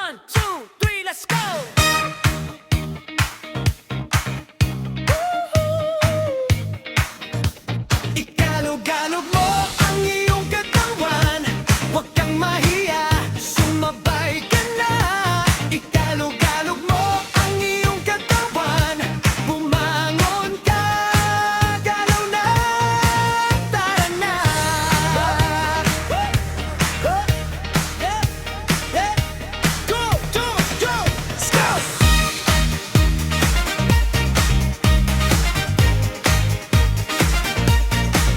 One, two, three, let's go! Ikalog-alog mo ang iyong katawan. Huwag kang mahiya, sumabay ka na. Ikalog-alog mo ang iyong katawan. Bumangon ka, galaw na, tara na. Go, go, go, let's go!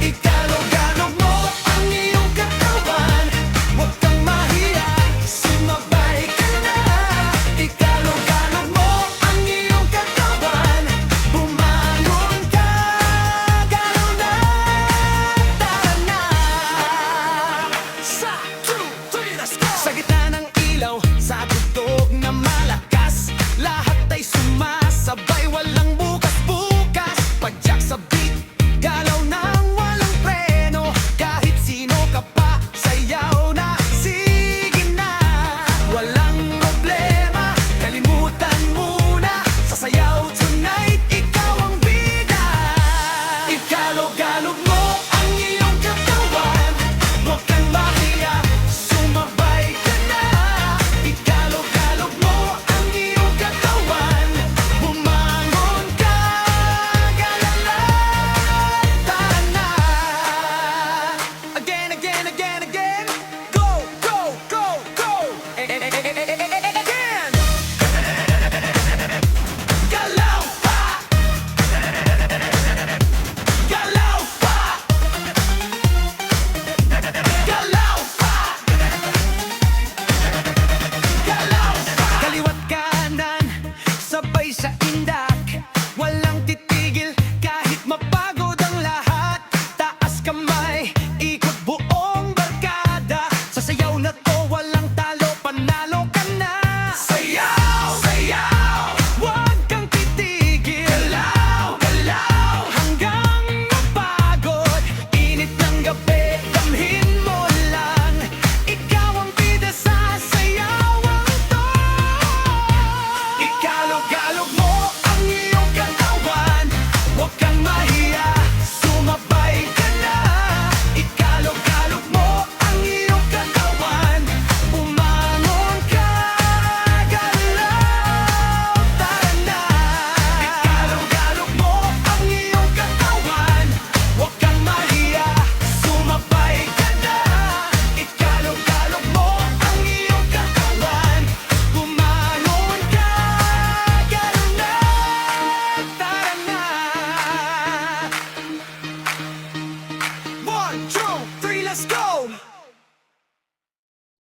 Ikalog-alog mo ang iyong katawan. Huwag kang mahiya, sumabay ka na. Ikalog-alog mo ang iyong katawan. Bumangon ka, galaw na, tara na. Sa, 2, 3, let's go! Sa gitna ng ilaw, sa tugtog na malakas, lahat ay sumasabay, walang bukas-bukas. Padyak sa beat, galaw nang walang preno. Kahit sino ka pa, sayaw na, sige na. Walang problema, kalimutan muna. Sasayaw tonight, ikaw ang bida. Ikalog-alog mo ang iyong katawan. Huwag kang mahiya, sumabay ka na. Ikalog-alog mo ang iyong katawan. Bumangon ka, galaw na, tara na. Again, again, again, again. Go, go, go, go. Again. Galaw pa. Galaw pa. Galaw pa. Galaw pa. Kaliwat kanan, sabay sa indak. Walang titigil kahit mapagod ang lahat. Taas kamay, ikot buong barkada. Sa sayaw na to, walang talo, panalo ka na. Sayaw, sayaw, huwag kang titigil. Galaw, galaw, hanggang mapagod. Init ng gabi, damhin mo lang. Ikaw ang bida sa sayawan to. Ikalog-alog mo ang iyong katawan. Huwag kang mahiya, sumabay ka na. Ikalog-alog mo ang iyong katawan. Bumangon ka, galaw, tara na. Ikalog-alog mo ang iyong katawan. Huwag kang mahiya, sumabay ka na. Ikalog-alog mo ang iyong katawan. Bumangon ka, galaw na, tara na. 1, 2, 3, let's go!